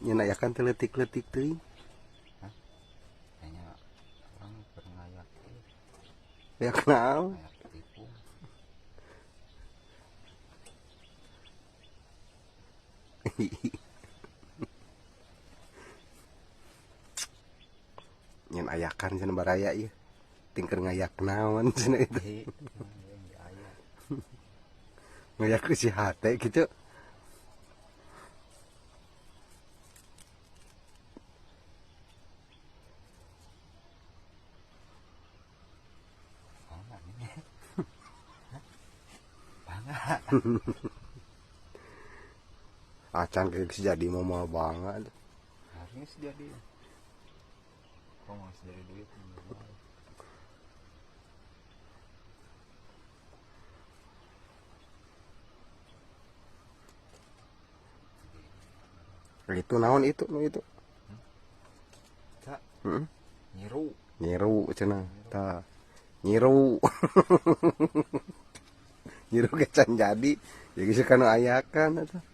nyenayakan teletik-letik teuing. Kayaknya orang pernah Ya kenal. kayak ketipu. Nyen ayakan cenah baraya ieu. Tingker ngayak naon cenah itu. Yang di ayah. Ngayak ke si hate gitu. Bangga nih. Bangga. Acan kayak jadi mau banget. Harusnya sih jadi. Kok mau jadi duit? Itu naon itu nu itu. Cak, Heeh. nyiru. Nyiru cenah. Tah. Nyiru. Nyiru kecan jadi. Jadi sekarang ayakan atuh.